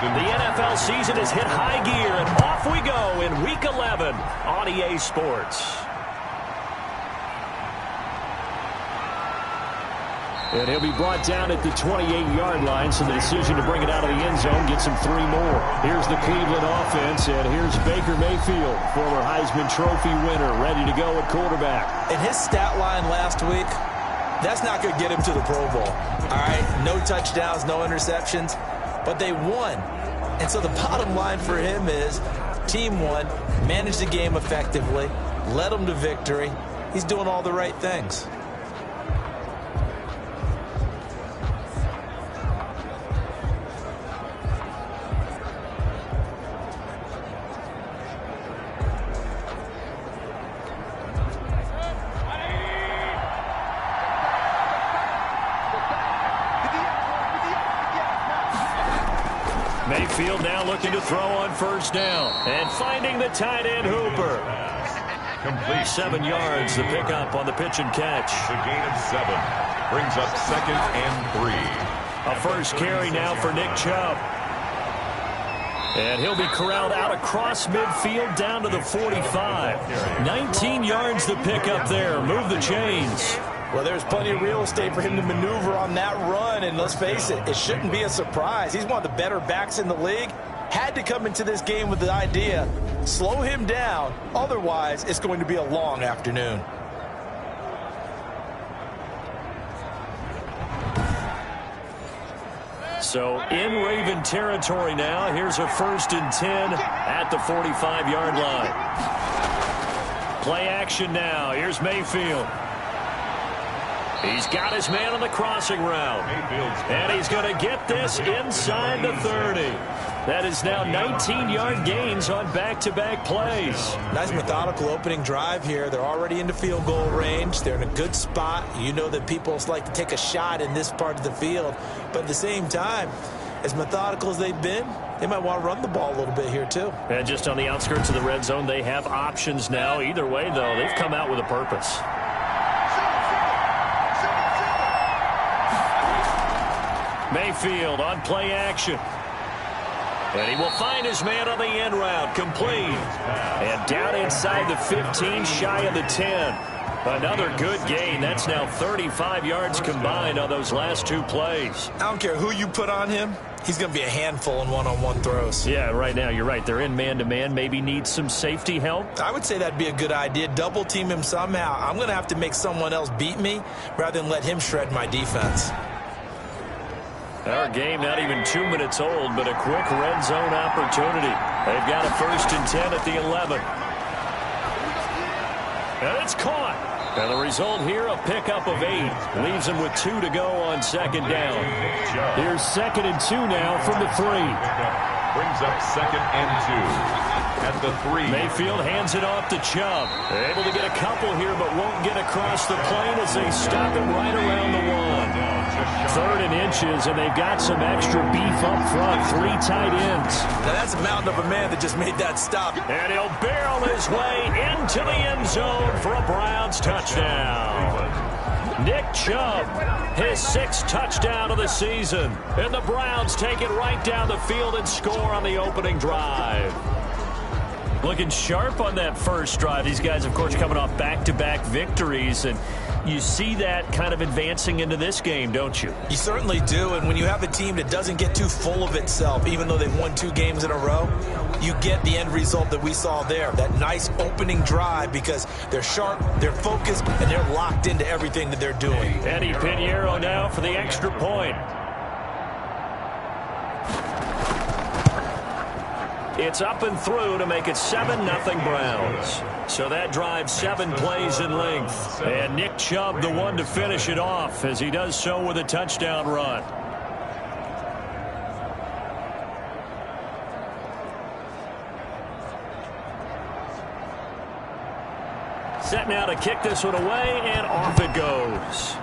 The NFL season has hit high gear, and off we go in Week 11 on EA Sports. And he'll be brought down at the 28-yard line, so the decision to bring it out of the end zone gets him 3 more. Here's the Cleveland offense, and here's Baker Mayfield, former Heisman Trophy winner, ready to go at quarterback. And his stat line last week, that's not going to get him to the Pro Bowl. All right, no touchdowns, no interceptions, but they won. And so the bottom line for him is team won, managed the game effectively, led them to victory. He's doing all the right things. Mayfield now looking to throw on first down. And finding the tight end Hooper. Complete 7 yards, the pickup on the pitch and catch. The gain of 7 brings up 2nd and 3. A first carry now for Nick Chubb. And he'll be corralled out across midfield down to the 45. 19 yards the pickup there. Move the chains. Well, there's plenty of real estate for him to maneuver on that run, and let's face it, it shouldn't be a surprise. He's one of the better backs in the league. Had to come into this game with the idea, slow him down, otherwise it's going to be a long afternoon. So in Raven territory now, here's a 1st and 10 at the 45-yard line. Play action now, here's Mayfield. He's got his man on the crossing route. And he's going to get this inside the 30. That is now 19-yard gains on back-to-back plays. Nice methodical opening drive here. They're already into field goal range. They're in a good spot. You know that people like to take a shot in this part of the field. But at the same time, as methodical as they've been, they might want to run the ball a little bit here too. And just on the outskirts of the red zone, they have options now. Either way, though, they've come out with a purpose. Mayfield on play action. And he will find his man on the end route. Complete. And down inside the 15, shy of the 10. Another good gain. That's now 35 yards combined on those last 2 plays. I don't care who you put on him. He's going to be a handful in one-on-one throws. Yeah, right now you're right. They're in man-to-man. Maybe needs some safety help. I would say that'd be a good idea. Double team him somehow. I'm going to have to make someone else beat me rather than let him shred my defense. Our game not even 2 minutes old, but a quick red zone opportunity. They've got a 1st and 10 at the 11. And it's caught. And the result here, a pickup of 8. Leaves them with 2 to go on 2nd down. Here's 2nd and 2 now from the 3. Brings up 2nd and 2 at the 3. Mayfield hands it off to Chubb. They're able to get a couple here, but won't get across the plane as they stop him right around the 1. 3rd and inches, and they've got some extra beef up front. 3 tight ends. Now that's a mountain of a man that just made that stop. And he'll barrel his way into the end zone for a Browns touchdown. Nick Chubb, his 6th touchdown of the season. And the Browns take it right down the field and score on the opening drive. Looking sharp on that first drive. These guys, of course, coming off back-to-back victories, and you see that kind of advancing into this game, don't you? You certainly do, and when you have a team that doesn't get too full of itself, even though they've won 2 games in a row, you get the end result that we saw there, that nice opening drive, because they're sharp, they're focused, and they're locked into everything that they're doing. Eddie Pinheiro now for the extra point. It's up and through to make it 7-0 Browns. So that drives 7 plays in length. And Nick Chubb, the one to finish it off, as he does so with a touchdown run. Set now to kick this one away, and off it goes.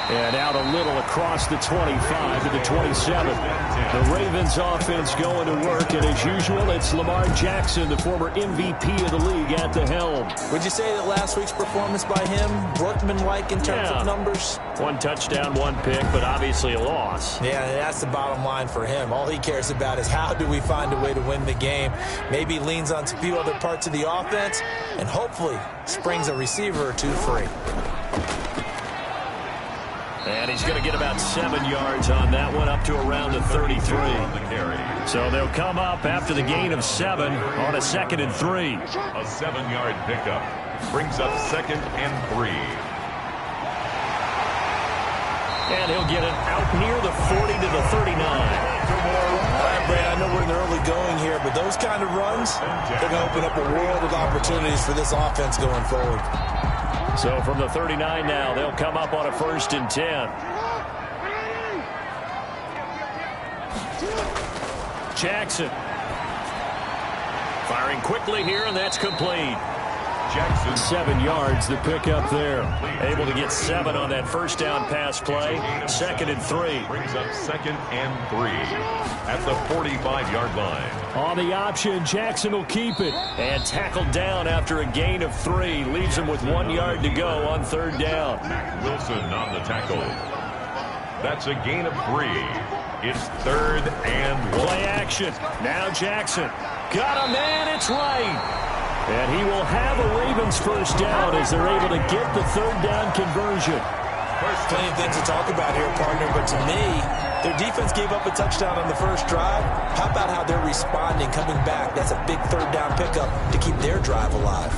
And out a little across the 25 to the 27. The Ravens offense going to work, and as usual, it's Lamar Jackson, the former MVP of the league, at the helm. Would you say that last week's performance by him, workmanlike in terms of numbers? 1 touchdown, 1 pick, but obviously a loss. Yeah, that's the bottom line for him. All he cares about is how do we find a way to win the game. Maybe leans on a few other parts of the offense, and hopefully springs a receiver or 2 free. And he's going to get about 7 yards on that one, up to around the 33. So they'll come up after the gain of 7 on a 2nd and 3. A 7-yard pickup brings up 2nd and 3. And he'll get it out near the 40 to the 39. All right, Brad, I know we're in the early going here, but those kind of runs, they're going to open up a world of opportunities for this offense going forward. So from the 39 now, they'll come up on a 1st and 10. Jackson. Firing quickly here, and that's complete. Jackson. 7 yards, the pickup there. Able to get 7 on that first down pass play. 2nd and 3. Brings up 2nd and 3 at the 45-yard line. On the option, Jackson will keep it. And tackled down after a gain of 3. Leaves him with 1 yard to go on 3rd down. Mack Wilson on the tackle. That's a gain of 3. It's 3rd and 1. Play action. Now Jackson. Got a man, it's right. And he will have a Ravens first down as they're able to get the 3rd down conversion. Plenty of things to talk about here, partner, but to me, their defense gave up a touchdown on the first drive. How about how they're responding, coming back? That's a big 3rd down pickup to keep their drive alive.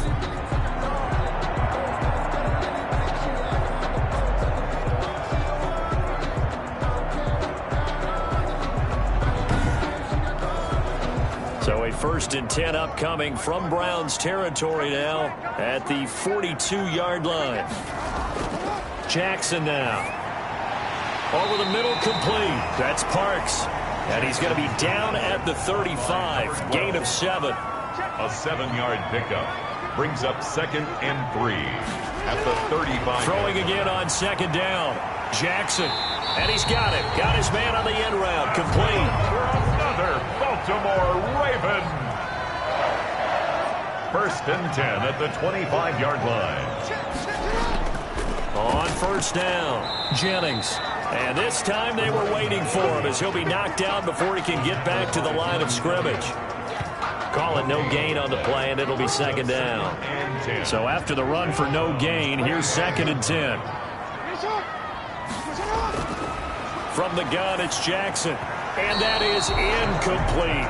So a 1st and 10 upcoming from Browns territory now at the 42-yard line. Jackson now. Over the middle, complete. That's Parks. And he's going to be down at the 35. Gain of 7. A 7-yard pickup brings up 2nd and 3 at the 35. Throwing again on 2nd down. Jackson. And he's got it. Got his man on the end route. Complete. Another Baltimore Raven. 1st and 10 at the 25-yard line. On 1st down, Jennings. And this time they were waiting for him as he'll be knocked down before he can get back to the line of scrimmage. Call it no gain on the play, and it'll be 2nd down. So after the run for no gain, here's 2nd and 10. From the gun, it's Jackson. And that is incomplete.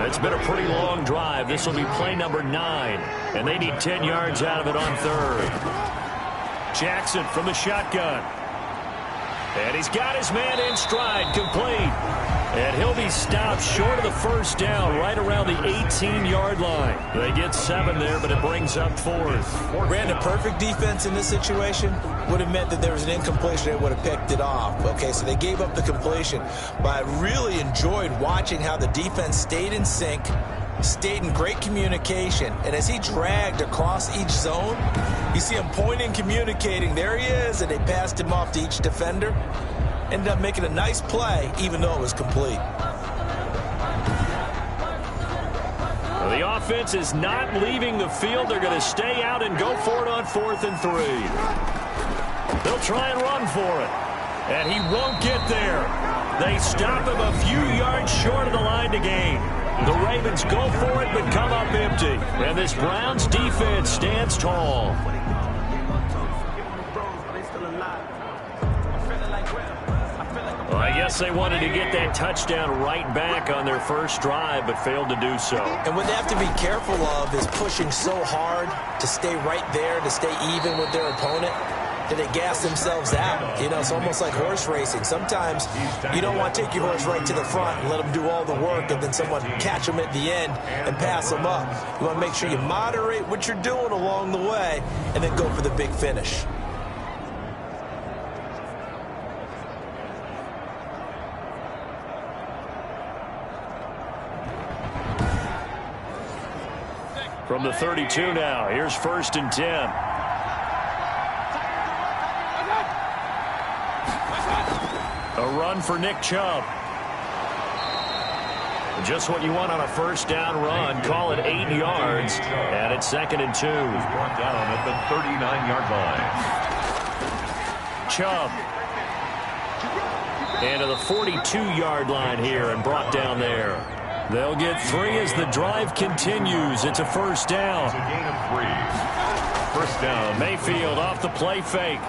It's been a pretty long drive. This will be play number 9. And they need 10 yards out of it on 3rd. Jackson from the shotgun. And he's got his man in stride, complete. And he'll be stopped short of the first down right around the 18-yard line. They get 7 there, but it brings up 4th. Brandon, perfect defense in this situation would have meant that there was an incompletion. They would have picked it off. Okay, so they gave up the completion. But I really enjoyed watching how the defense stayed in sync, stayed in great communication, and as he dragged across each zone, you see him pointing, communicating. There he is, and they passed him off to each defender. Ended up making a nice play, even though it was complete. Well, the offense is not leaving the field. They're going to stay out and go for it on 4th and 3. They'll try and run for it, and he won't get there. They stop him a few yards short of the line to gain. The Ravens go for it, but come up empty. And this Browns defense stands tall. Well, I guess they wanted to get that touchdown right back on their first drive, but failed to do so. And what they have to be careful of is pushing so hard to stay right there, to stay even with their opponent, that they gas themselves out. You know, it's almost like horse racing. Sometimes you don't want to take your horse right to the front and let them do all the work and then someone catch them at the end and pass them up. You want to make sure you moderate what you're doing along the way and then go for the big finish. From the 32 now, here's 1st and 10. run for Nick Chubb. Just what you want on a first down run. Call it 8 yards. And it's 2nd and 2. Brought down at the 39-yard line. Chubb into the 42-yard line here and brought down there. They'll get 3 as the drive continues. It's a first down. It's a gain of 3. First down. Mayfield off the play fake.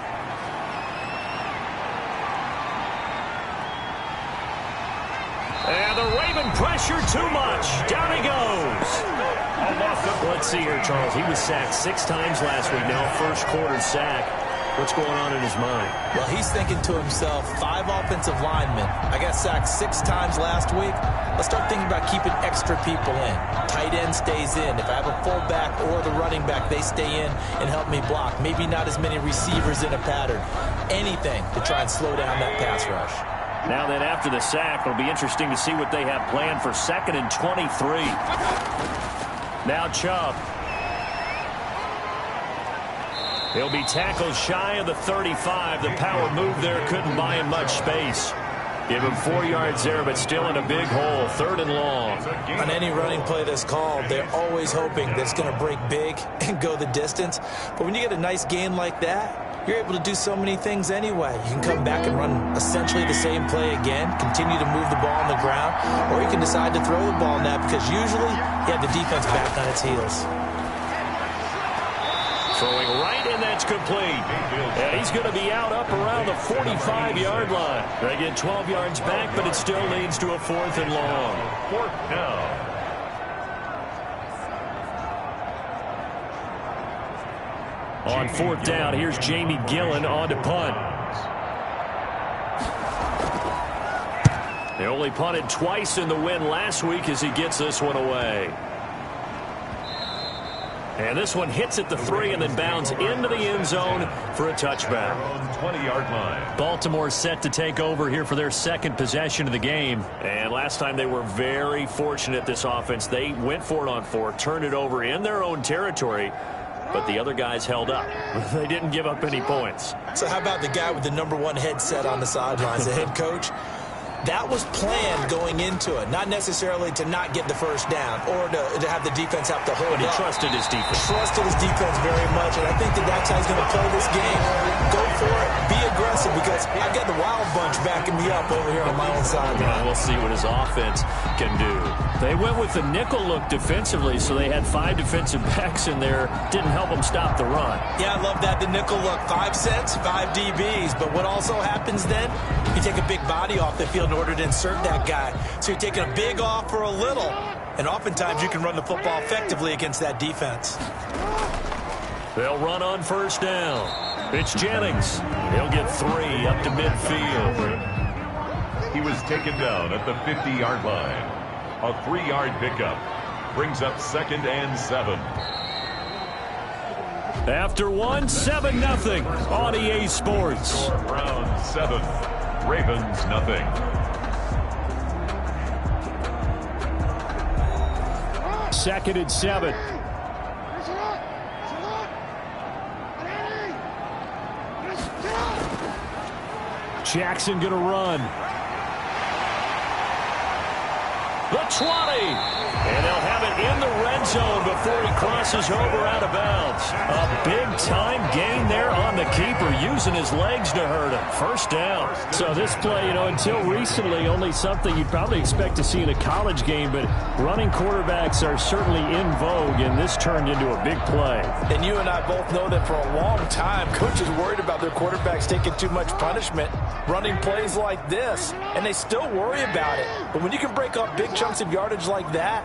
And the Raven pressure too much. Down he goes. Let's see here, Charles. He was sacked 6 times last week. Now first quarter sack. What's going on in his mind? Well, he's thinking to himself, 5 offensive linemen. I got sacked 6 times last week. Let's start thinking about keeping extra people in. Tight end stays in. If I have a fullback or the running back, they stay in and help me block. Maybe not as many receivers in a pattern. Anything to try and slow down that pass rush. Now then, after the sack, it'll be interesting to see what they have planned for 2nd and 23. Now Chubb. He'll be tackled shy of the 35. The power move there couldn't buy him much space. Give him 4 yards there, but still in a big hole. 3rd and long. On any running play that's called, they're always hoping that it's going to break big and go the distance. But when you get a nice gain like that, you're able to do so many things anyway. You can come back and run essentially the same play again, continue to move the ball on the ground, or you can decide to throw the ball now because usually you have the defense back on its heels. Throwing right, and that's complete. And he's going to be out up around the 45-yard line. They get 12 yards back, but it still leads to a 4th and long. 4th down. On 4th down, here's Jamie Gillen on to punt. They only punted twice in the win last week as he gets this one away. And this one hits at the 3 and then bounds into the end zone for a touchback. 20-yard line. Baltimore set to take over here for their 2nd possession of the game. And last time they were very fortunate, this offense. They went for it on 4, turned it over in their own territory, but the other guys held up. They didn't give up any points. So how about the guy with the #1 headset on the sidelines, the head coach? That was planned going into it, not necessarily to not get the first down or to have the defense have to hold But he up. trusted his defense. Trusted his defense very much, and I think that's how he's going to play this game. Go for it, be aggressive, because I've got the Wild Bunch backing me up over here on my own sideline. We'll see what his offense can do. They went with the nickel look defensively, so they had 5 defensive backs in there. Didn't help them stop the run. Yeah, I love that, the nickel look. 5 sets, 5 DBs. But what also happens then, you take a big body off the field in order to insert that guy. So you're taking a big off for a little. And oftentimes you can run the football effectively against that defense. They'll run on first down. It's Jennings. He'll get 3 up to midfield. He was taken down at the 50-yard line. A 3-yard pickup brings up 2nd and 7. After 1, 7-0 on EA Sports. Browns 7, Ravens nothing. 2nd and 7. Jackson going to run. The 20. And they'll have it in the red zone before he crosses over out of bounds. A big-time gain there on the keeper, using his legs to hurt him. First down. So this play, until recently, only something you'd probably expect to see in a college game, but running quarterbacks are certainly in vogue, and this turned into a big play. And you and I both know that for a long time, coaches worried about their quarterbacks taking too much punishment, running plays like this, and they still worry about it. But when you can break up big chunks of yardage like that,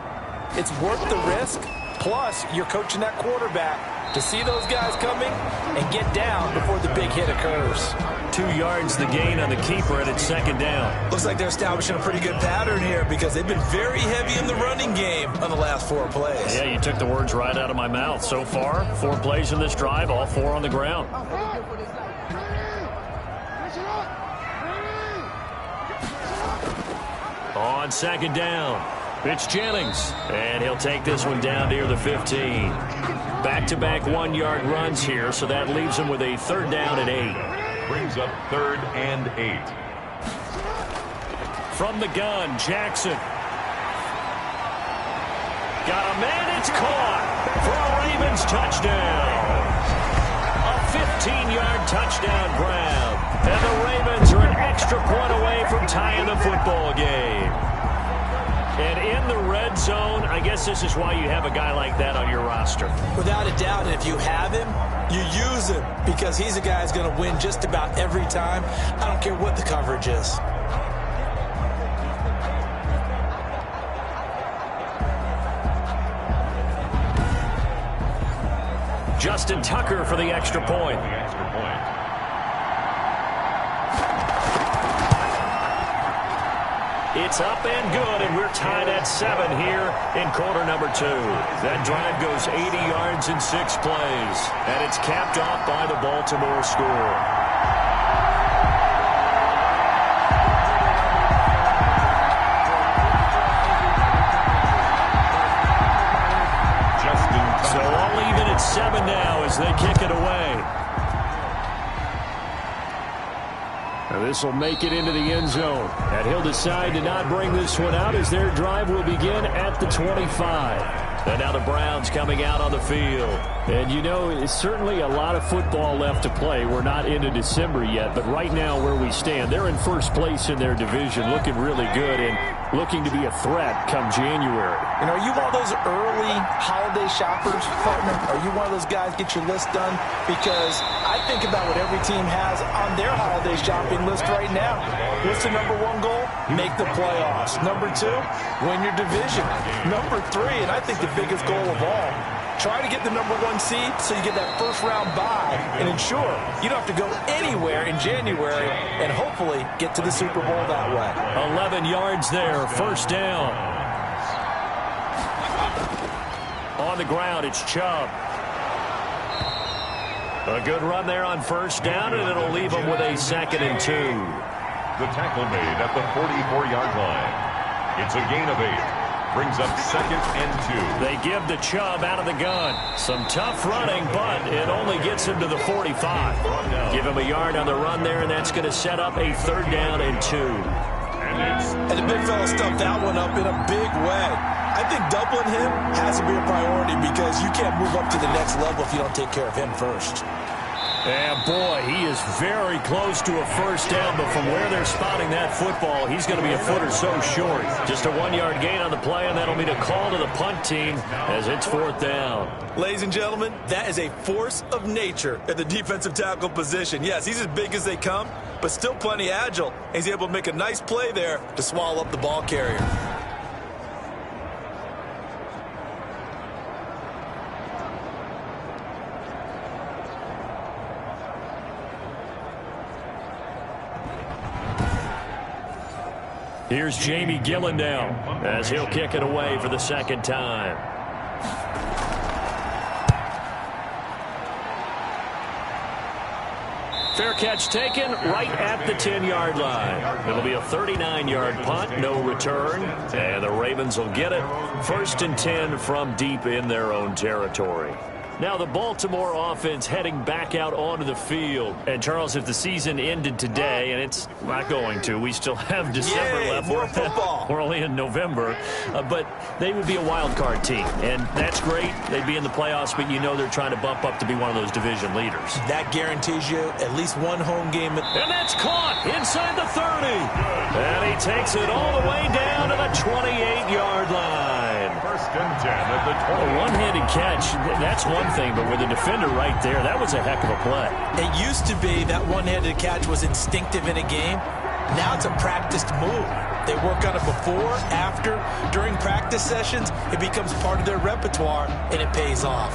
it's worth the risk. Plus, you're coaching that quarterback to see those guys coming and get down before the big hit occurs. 2 yards the gain on the keeper, and it's 2nd down. Looks like they're establishing a pretty good pattern here because they've been very heavy in the running game on the last 4 plays. Yeah, you took the words right out of my mouth. So far, 4 plays in this drive, all 4 on the ground. On 2nd down, it's Jennings, and he'll take this one down near the 15. Back-to-back 1-yard runs here, so that leaves him with a 3rd down and 8. Brings up 3rd and 8. from the gun. Jackson. Got a man. It's caught for a Ravens touchdown. A 15-yard touchdown grab. And the Ravens are an extra point away from tying the football game. And in the red zone, I guess this is why you have a guy like that on your roster. Without a doubt, and if you have him, you use him because he's a guy who's going to win just about every time. I don't care what the coverage is. Justin Tucker for the extra point. It's up and good, and we're tied at 7 here in quarter number 2. That drive goes 80 yards in 6 plays, and it's capped off by the Baltimore score. So all even at 7 now as they kick it away. Now this will make it into the end zone. And he'll decide to not bring this one out as their drive will begin at the 25. And now the Browns coming out on the field. And, you know, it's certainly a lot of football left to play. We're not into December yet, but right now where we stand, they're in first place in their division, looking really good and looking to be a threat come January. You know, are you one of those early holiday shoppers, partner? Are you one of those guys get your list done? Because I think about what every team has on their holiday shopping list right now. What's the number 1 goal? Make the playoffs. Number 2, win your division. Number 3, and I think the biggest goal of all, try to get the number 1 seed so you get that first-round bye and ensure you don't have to go anywhere in January and hopefully get to the Super Bowl that way. 11 yards there, first down. On the ground, it's Chubb. A good run there on first down, and it'll leave them with a 2nd and 2. The tackle made at the 44-yard line. It's a gain of 8. Brings up 2nd and 2. They give to Chubb out of the gun. Some tough running, but it only gets him to the 45. Give him a yard on the run there, and that's going to set up a 3rd down and 2. And the big fella stuffed that one up in a big way. I think doubling him has to be a priority because you can't move up to the next level if you don't take care of him first. And boy, he is very close to a first down, but from where they're spotting that football, he's going to be a foot or so short. Just a 1-yard gain on the play, and that'll mean a call to the punt team as it's 4th down. Ladies and gentlemen, that is a force of nature at the defensive tackle position. Yes, he's as big as they come, but still plenty agile. He's able to make a nice play there to swallow up the ball carrier. Here's Jamie Gillen now as he'll kick it away for the 2nd time. Fair catch taken right at the 10-yard line. It'll be a 39-yard punt, no return, and the Ravens will get it. 1st and 10 from deep in their own territory. Now the Baltimore offense heading back out onto the field. And, Charles, if the season ended today, and it's not going to, we still have December left. More football. We're only in November. But they would be a wild card team. And that's great. They'd be in the playoffs, but you know they're trying to bump up to be one of those division leaders. That guarantees you at least 1 home game. And that's caught inside the 30. And he takes it all the way down to the 28-yard line. 1st and 10 at the 20. A one-handed catch, that's one thing, but with the defender right there, that was a heck of a play. It used to be that one-handed catch was instinctive in a game. Now it's a practiced move. They work on it before, after, during practice sessions. It becomes part of their repertoire, and it pays off.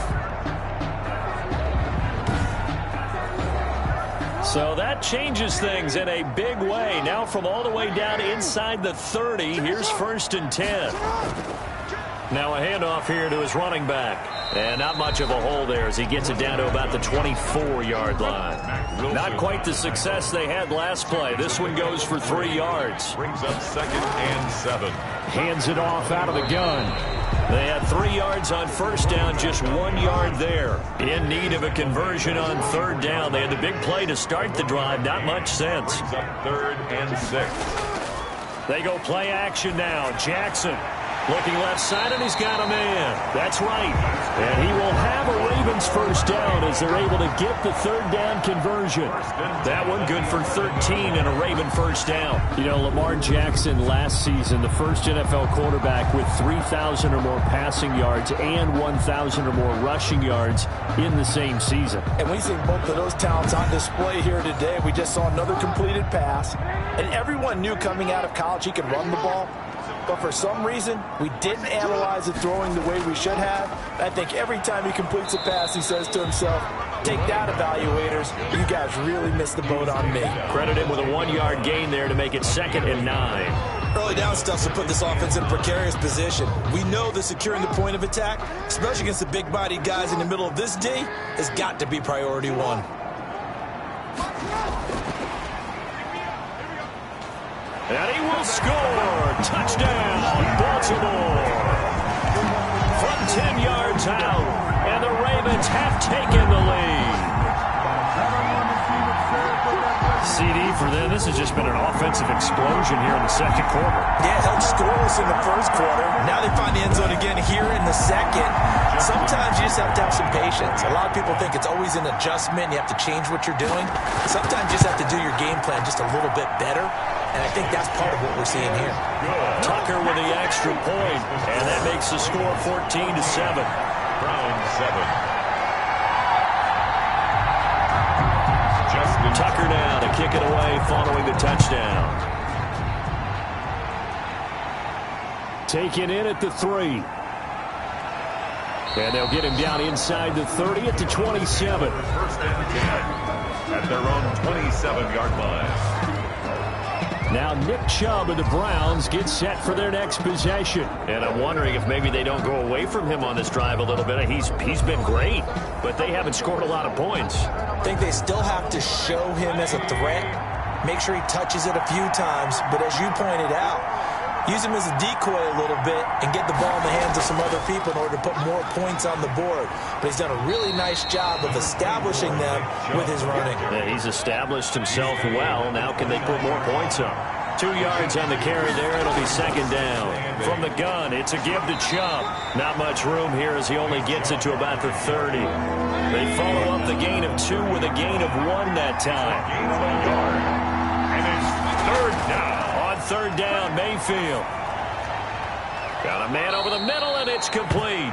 So that changes things in a big way. Now from all the way down inside the 30, here's 1st and 10. Now a handoff here to his running back. And not much of a hole there as he gets it down to about the 24-yard line. Not quite the success they had last play. This one goes for 3 yards. Brings up 2nd and 7. Hands it off out of the gun. They had 3 yards on first down, just 1 yard there. In need of a conversion on 3rd down. They had the big play to start the drive. Not much sense. Brings up 3rd and 6. They go play action now. Jackson looking left side, and he's got a man. That's right. And he will have a Ravens first down as they're able to get the third down conversion. That one good for 13 and a Raven first down. You know, Lamar Jackson last season, the first NFL quarterback with 3,000 or more passing yards and 1,000 or more rushing yards in the same season. And we see both of those talents on display here today. We just saw another completed pass. And everyone knew coming out of college he could run the ball. But for some reason, we didn't analyze the throwing the way we should have. I think every time he completes a pass, he says to himself, take that, evaluators. You guys really missed the boat on me. Credit him with a 1-yard gain there to make it 2nd and 9. Early down stuff to put this offense in a precarious position. We know that securing the point of attack, especially against the big-bodied guys in the middle of this D, has got to be priority one. And he will score. Touchdown, Baltimore. From 10 yards out, and the Ravens have taken the lead. CD for them, this has just been an offensive explosion here in the second quarter. Yeah, held scoreless in the first quarter. Now they find the end zone again here in the second. Sometimes you just have to have some patience. A lot of people think it's always an adjustment. You have to change what you're doing. Sometimes you just have to do your game plan just a little bit better. And I think that's part of what we're seeing here. Tucker with the extra point, and that makes the score 14-7. Browns 7. Tucker now to kick it away following the touchdown. Taken in at the 3. And they'll get him down inside the 30 at the 27. First and 10 at their own 27-yard line. Now Nick Chubb of the Browns gets set for their next possession. And I'm wondering if maybe they don't go away from him on this drive a little bit. He's been great, but they haven't scored a lot of points. I think they still have to show him as a threat. Make sure he touches it a few times. But as you pointed out, use him as a decoy a little bit and get the ball in the hands of some other people in order to put more points on the board. But he's done a really nice job of establishing them with his running. Yeah, he's established himself well. Now can they put more points up? 2 yards on the carry there. It'll be 2nd down. From the gun, it's a give to Chubb. Not much room here as he only gets it to about the 30. They follow up the gain of 2 with a gain of 1 that time. Gain of a yard. And it's 3rd down. On 3rd down, Mayfield. Got a man over the middle, and it's complete.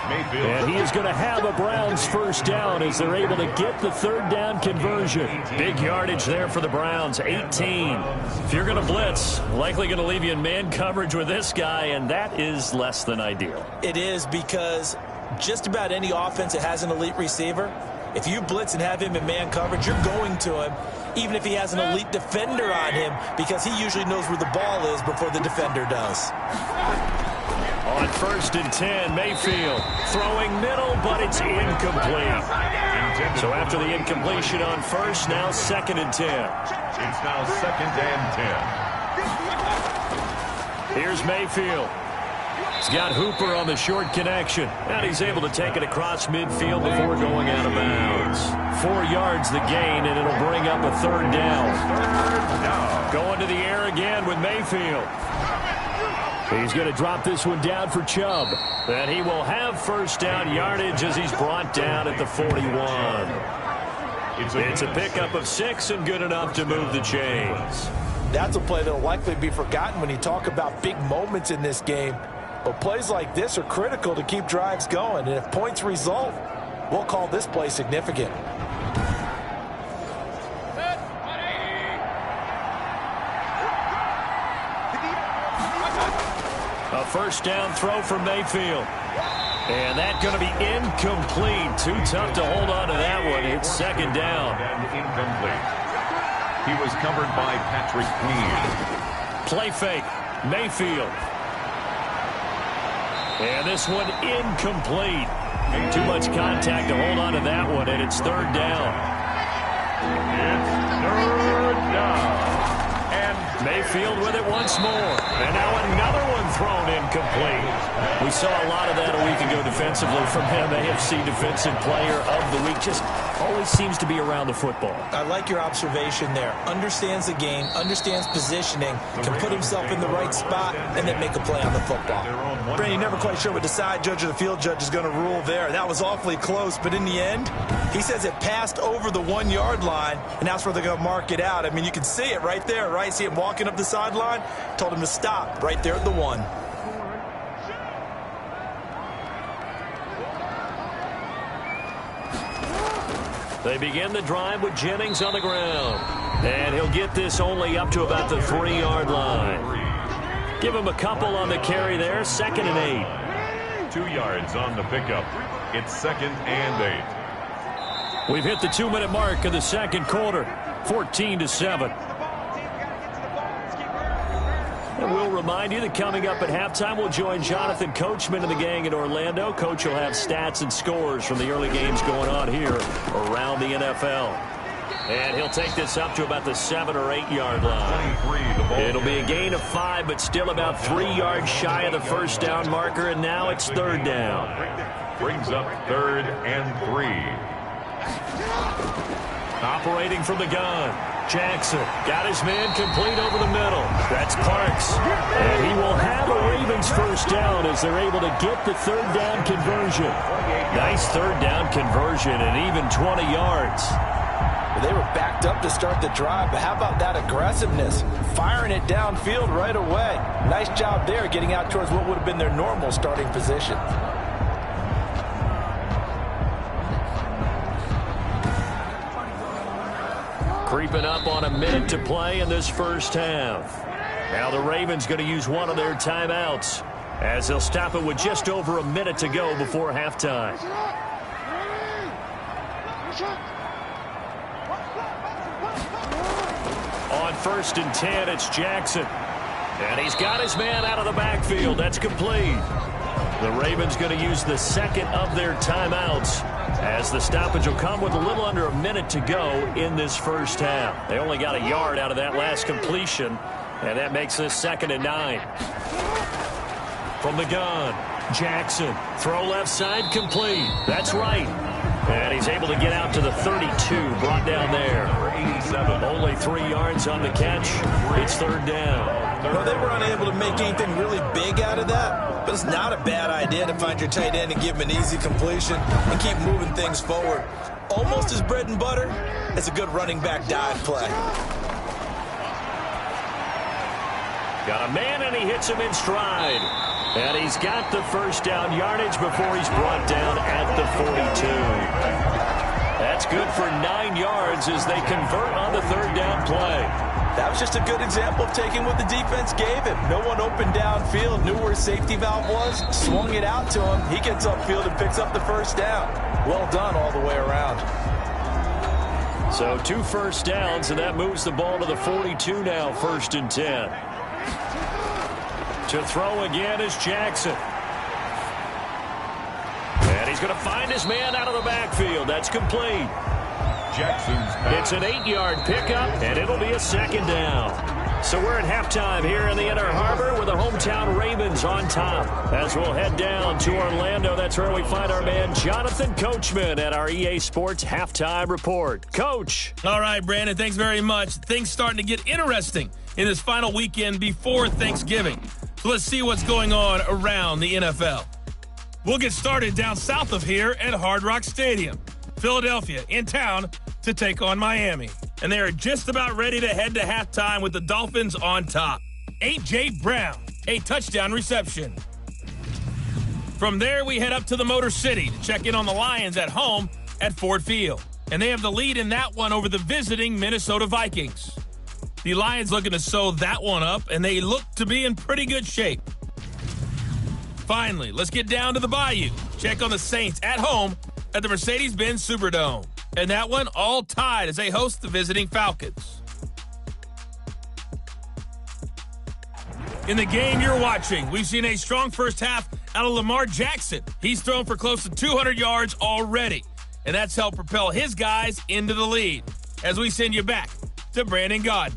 Mayfield. And he is going to have a Browns first down as they're able to get the 3rd down conversion. Big yardage there for the Browns, 18. If you're going to blitz, likely going to leave you in man coverage with this guy, and that is less than ideal. It is, because just about any offense that has an elite receiver, if you blitz and have him in man coverage, you're going to him, even if he has an elite defender on him, because he usually knows where the ball is before the defender does. On 1st and 10, Mayfield throwing middle, but it's incomplete. So after the incompletion on 1st, now 2nd and 10. It's now 2nd and 10. Here's Mayfield. He's got Hooper on the short connection. And he's able to take it across midfield before going out of bounds. 4 yards the gain, and it'll bring up a 3rd down. Going to the air again with Mayfield. He's going to drop this one down for Chubb. And he will have first down yardage as he's brought down at the 41. It's a pickup of 6 and good enough to move the chains. That's a play that will likely be forgotten when you talk about big moments in this game. But plays like this are critical to keep drives going. And if points result, we'll call this play significant. A first down throw from Mayfield. And that's going to be incomplete. Too tough to hold on to that one. It's 2nd down. And incomplete. He was covered by Patrick Queen. Play fake. Mayfield. And this one incomplete. Too much contact to hold on to that one, and it's 3rd down. It's 3rd down. And Mayfield with it once more. And now another one thrown incomplete. We saw a lot of that a week ago defensively from him. AFC Defensive Player of the Week. Just always seems to be around the football. I like your observation there. Understands the game, understands positioning, can put himself in the right spot, and then make a play on the football. Brandon, you're never quite sure what the side judge or the field judge is going to rule there. That was awfully close, but in the end, he says it passed over the 1-yard line, and that's where they're going to mark it out. I mean, you can see it right there, right? See him walking up the sideline? Told him to stop right there at the 1. They begin the drive with Jennings on the ground. And he'll get this only up to about the 3-yard line. Give him a couple on the carry there. 2nd and 8. 2 yards on the pickup. It's 2nd and 8. We've hit the 2-minute mark of the second quarter. 14-7. And we'll remind you that coming up at halftime, we'll join Jonathan Coachman and the gang in Orlando. Coach will have stats and scores from the early games going on here around the NFL. And he'll take this up to about the 7 or 8 yard line. It'll be a gain of 5, but still about 3 yards shy of the first down marker, and now it's 3rd down. Brings up 3rd and 3. Operating from the gun. Jackson got his man complete over the middle. That's Parks. And he will have a Ravens first down as they're able to get the 3rd down conversion. Nice 3rd down conversion and even 20 yards. They were backed up to start the drive, but how about that aggressiveness? Firing it downfield right away. Nice job there getting out towards what would have been their normal starting position. Creeping up on a minute to play in this first half. Now the Ravens going to use one of their timeouts as they'll stop it with just over a minute to go before halftime. On 1st and 10, it's Jackson. And he's got his man out of the backfield. That's complete. The Ravens going to use the second of their timeouts as the stoppage will come with a little under a minute to go in this first half. They only got a yard out of that last completion, and that makes this 2nd and 9. From the gun, Jackson. Throw left side complete. That's right. And he's able to get out to the 32, brought down there. Only 3 yards on the catch. It's 3rd down. Well, they were unable to make anything really big out of that, but it's not a bad idea to find your tight end and give him an easy completion and keep moving things forward. Almost as bread and butter, it's a good running back dive play. Got a man, and he hits him in stride. And he's got the first down yardage before he's brought down at the 42. That's good for 9 yards as they convert on the 3rd down play. That was just a good example of taking what the defense gave him. No one opened downfield, knew where his safety valve was, swung it out to him. He gets upfield and picks up the first down. Well done all the way around. So 2 first downs, and that moves the ball to the 42 now, 1st and 10. To throw again is Jackson. And he's going to find his man out of the backfield. That's complete. It's an 8-yard pickup, and it'll be a 2nd down. So we're at halftime here in the Inner Harbor with the hometown Ravens on top. As we'll head down to Orlando, that's where we find our man Jonathan Coachman at our EA Sports Halftime Report. Coach. All right, Brandon, thanks very much. Things starting to get interesting in this final weekend before Thanksgiving. So let's see what's going on around the NFL. We'll get started down south of here at Hard Rock Stadium. Philadelphia in town to take on Miami. And they are just about ready to head to halftime with the Dolphins on top. A.J. Brown, a touchdown reception. From there, we head up to the Motor City to check in on the Lions at home at Ford Field. And they have the lead in that one over the visiting Minnesota Vikings. The Lions looking to sew that one up, and they look to be in pretty good shape. Finally, let's get down to the Bayou. Check on the Saints at home at the Mercedes-Benz Superdome. And that one all tied as they host the visiting Falcons. In the game you're watching, we've seen a strong first half out of Lamar Jackson. He's thrown for close to 200 yards already, and that's helped propel his guys into the lead. As we send you back to Brandon Gaudin.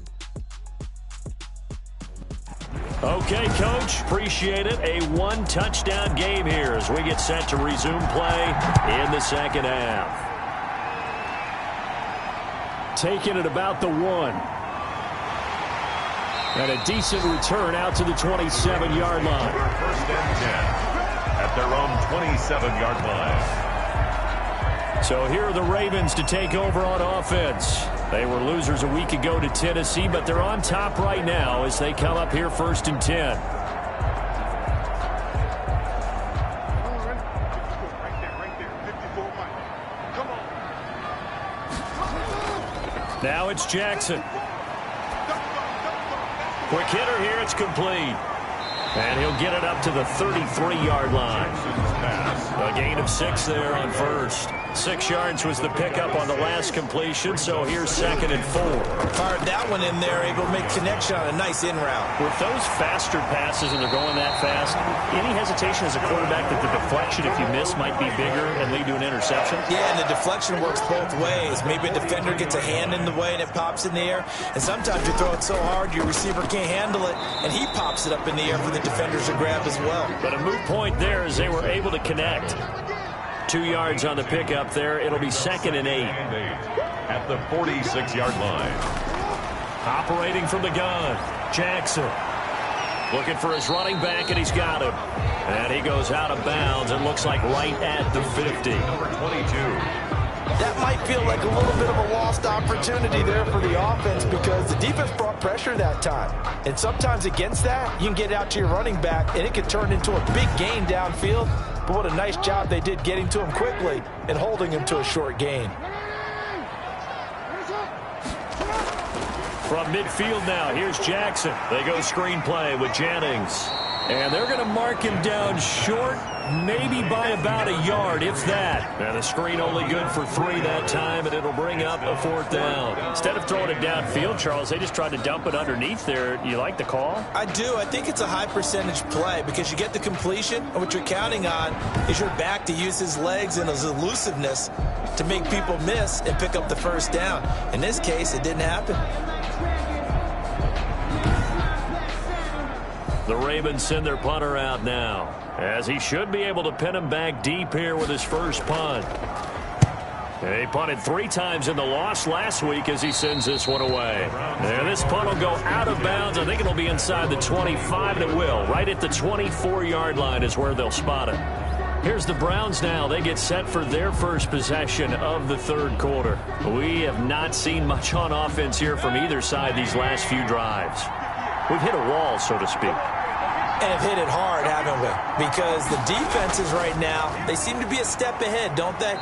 Okay, Coach, appreciate it. A 1-touchdown game here as we get set to resume play in the second half. taken at about the 1. And a decent return out to the 27-yard line. First and 10 at their own 27-yard line. So here are the Ravens to take over on offense. They were losers a week ago to Tennessee, but they're on top right now as they come up here 1st and 10. Now it's Jackson. Quick hitter here, it's complete. And he'll get it up to the 33-yard line. A gain of 6 there on first. 6 yards was the pickup on the last completion, so here's 2nd and 4. Fired that one in there, able to make connection on a nice in route. With those faster passes and they're going that fast, any hesitation as a quarterback that the deflection, if you miss, might be bigger and lead to an interception? Yeah, and the deflection works both ways. Maybe a defender gets a hand in the way and it pops in the air, and sometimes you throw it so hard your receiver can't handle it, and he pops it up in the air for the defenders to grab as well. But a moot point there as they were able to connect. 2 yards on the pickup there. It'll be 2nd and 8. At the 46-yard line. Operating from the gun, Jackson. Looking for his running back, and he's got him. And he goes out of bounds and looks like right at the 50. Number 22. That might feel like a little bit of a lost opportunity there for the offense because the defense brought pressure that time. And sometimes against that, you can get out to your running back, and it can turn into a big gain downfield. But what a nice job they did getting to him quickly and holding him to a short gain. From midfield now, here's Jackson. They go screenplay with Jennings. And they're going to mark him down short, maybe by about a yard, if that. And the screen only good for 3 that time, and it'll bring up a 4th down. Instead of throwing it downfield, Charles, they just tried to dump it underneath there. You like the call? I do. I think it's a high percentage play because you get the completion, and what you're counting on is your back to use his legs and his elusiveness to make people miss and pick up the 1st down. In this case, it didn't happen. The Ravens send their punter out now, as he should be able to pin him back deep here with his first punt. He punted 3 times in the loss last week as he sends this one away. And this punt will go out of bounds. I think it'll be inside the 25, and it will. Right at the 24-yard line is where they'll spot it. Here's the Browns now. They get set for their first possession of the 3rd quarter. We have not seen much on offense here from either side these last few drives. We've hit a wall, so to speak. And have hit it hard, haven't we? Because the defenses right now, they seem to be a step ahead, don't they?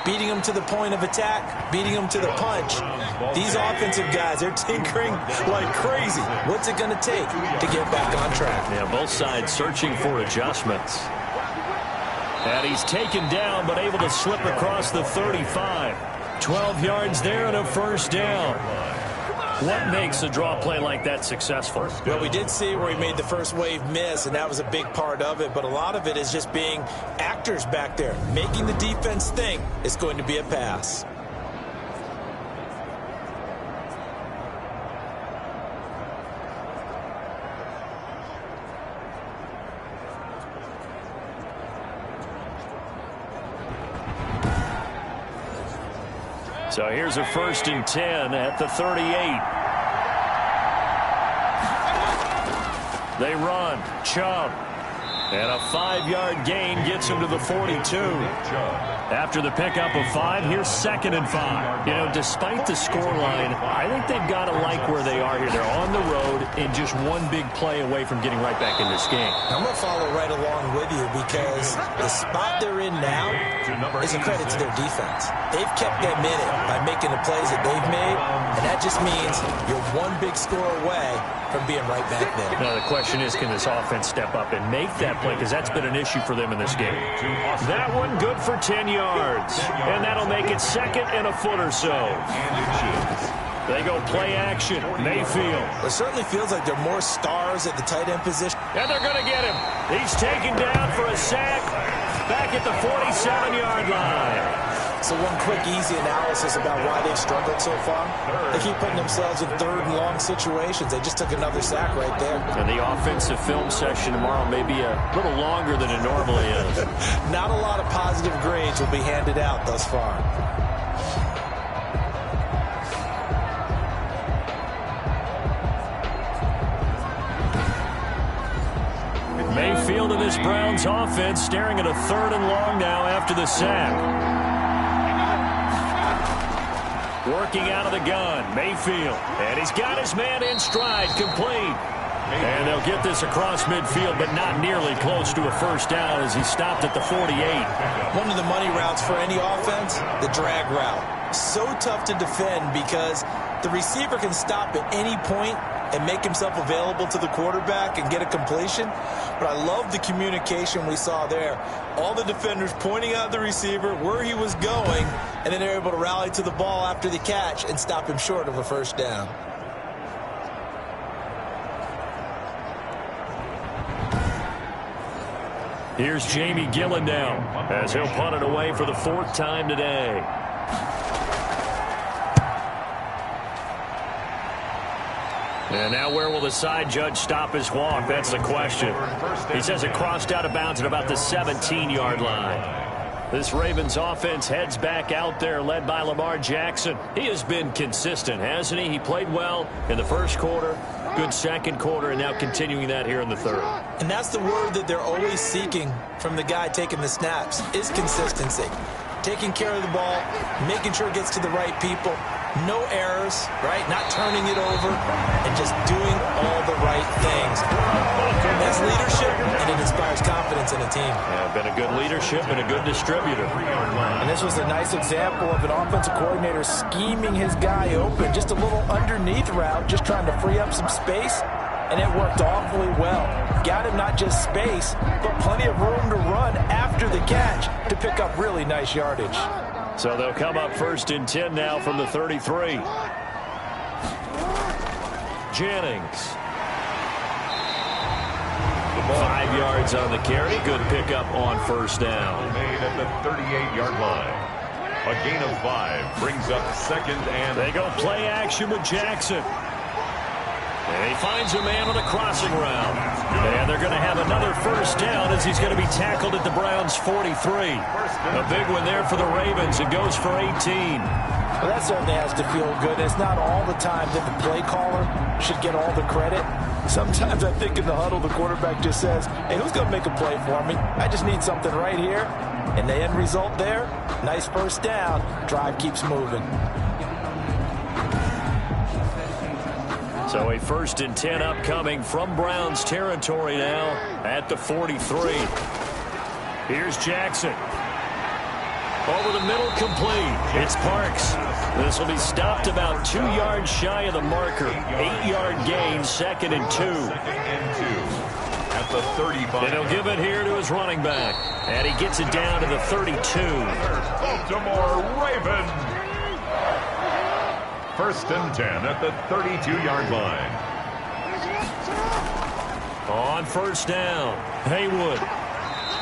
Beating them to the point of attack, beating them to the punch. These offensive guys, they're tinkering like crazy. What's it going to take to get back on track? Yeah, both sides searching for adjustments. And he's taken down, but able to slip across the 35. 12 yards there and a 1st down. What makes a draw play like that successful? Well, we did see where he made the first wave miss, and that was a big part of it. But a lot of it is just being actors back there, making the defense think it's going to be a pass. So here's a 1st and 10 at the 38. They run. Chubb. And a 5-yard gain gets him to the 42. After the pickup of 5, here's 2nd and 5. You know, despite the scoreline, I think they've got to like where they are here. They're on the road and just one big play away from getting right back in this game. I'm going to follow right along with you because the spot they're in now is a credit to their defense. They've kept them in it by making the plays that they've made, and that just means you're one big score away from being right back there. Now, the question is, can this offense step up and make that play? Because that's been an issue for them in this game. That one good for 10 yards. And that'll make it 2nd and a foot or so. They go play action. Mayfield. It certainly feels like there are more stars at the tight end position. And they're going to get him. He's taken down for a sack back at the 47-yard line. So one quick, easy analysis about why they've struggled so far. They keep putting themselves in 3rd and long situations. They just took another sack right there. And the offensive film session tomorrow may be a little longer than it normally is. Not a lot of positive grades will be handed out thus far. Mayfield and this Browns offense staring at a 3rd and long now after the sack. Working out of the gun, Mayfield. And he's got his man in stride, complete. And they'll get this across midfield, but not nearly close to a first down as he stopped at the 48. One of the money routes for any offense, the drag route. So tough to defend because the receiver can stop at any point and make himself available to the quarterback and get a completion. But I love the communication we saw there. All the defenders pointing out the receiver, where he was going, and then they're able to rally to the ball after the catch and stop him short of a first down. Here's Jamie Gillen now as he'll punt it away for the 4th time today. And now where will the side judge stop his walk? That's the question. He says it crossed out of bounds at about the 17-yard line. This Ravens offense heads back out there, led by Lamar Jackson. He has been consistent, hasn't he? He played well in the first quarter, good second quarter, and now continuing that here in the third. And that's the word that they're always seeking from the guy taking the snaps, is consistency. Taking care of the ball, making sure it gets to the right people, no errors, right? Not turning it over, and just doing all the right things. That's leadership, and it inspires confidence in a team. Yeah, been a good leadership and a good distributor. And this was a nice example of an offensive coordinator scheming his guy open. Just a little underneath route, just trying to free up some space, and it worked awfully well. Got him not just space, but plenty of room to run after the catch to pick up really nice yardage. So they'll come up 1st and 10 now from the 33. Jennings. 5 yards on the carry. Good pickup on first down. Made at the 38-yard line. A gain of 5 brings up 2nd and... They go play action with Jackson. And he finds a man on a crossing route. And they're going to have another first down as he's going to be tackled at the Browns' 43. A big one there for the Ravens. It goes for 18. Well, that certainly has to feel good. It's not all the time that the play caller should get all the credit. Sometimes I think in the huddle the quarterback just says, hey, who's going to make a play for me? I just need something right here. And the end result there, nice first down. Drive keeps moving. So a 1st and 10 upcoming from Browns territory now at the 43. Here's Jackson. Over the middle, complete. It's Parks. This will be stopped about 2 yards shy of the marker. 8-yard gain, 2nd and 2. 2nd and 2 at the 35. And he'll give it here to his running back. And he gets it down to the 32. Baltimore Ravens. 1st and 10 at the 32-yard line. On first down, Haywood.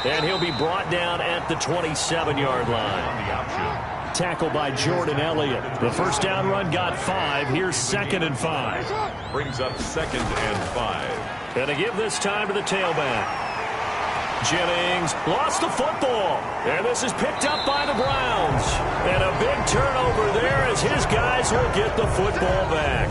And he'll be brought down at the 27-yard line. On the option. Tackle by Jordan Elliott. The first down run got 5. Here's 2nd and 5. Brings up 2nd and 5. And to give this time to the tailback. Jennings lost the football. And this is picked up by the Browns. And a big turnover there as his guys will get the football back.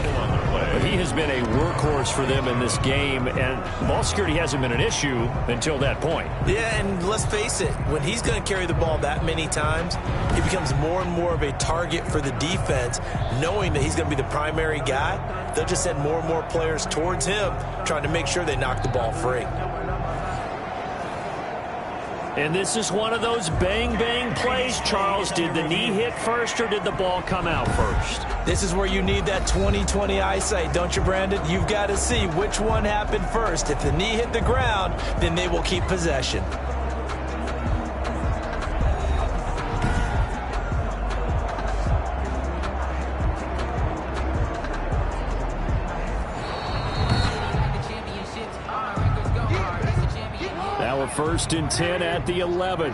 But he has been a workhorse for them in this game, and ball security hasn't been an issue until that point. Yeah, and let's face it, when he's going to carry the ball that many times, he becomes more and more of a target for the defense, knowing that he's going to be the primary guy. They'll just send more and more players towards him, trying to make sure they knock the ball free. And this is one of those bang-bang plays, Charles. Did the knee hit first or did the ball come out first? This is where you need that 20/20 eyesight, don't you, Brandon? You've got to see which one happened first. If the knee hit the ground, then they will keep possession. Now a 1st and 10 at the 11.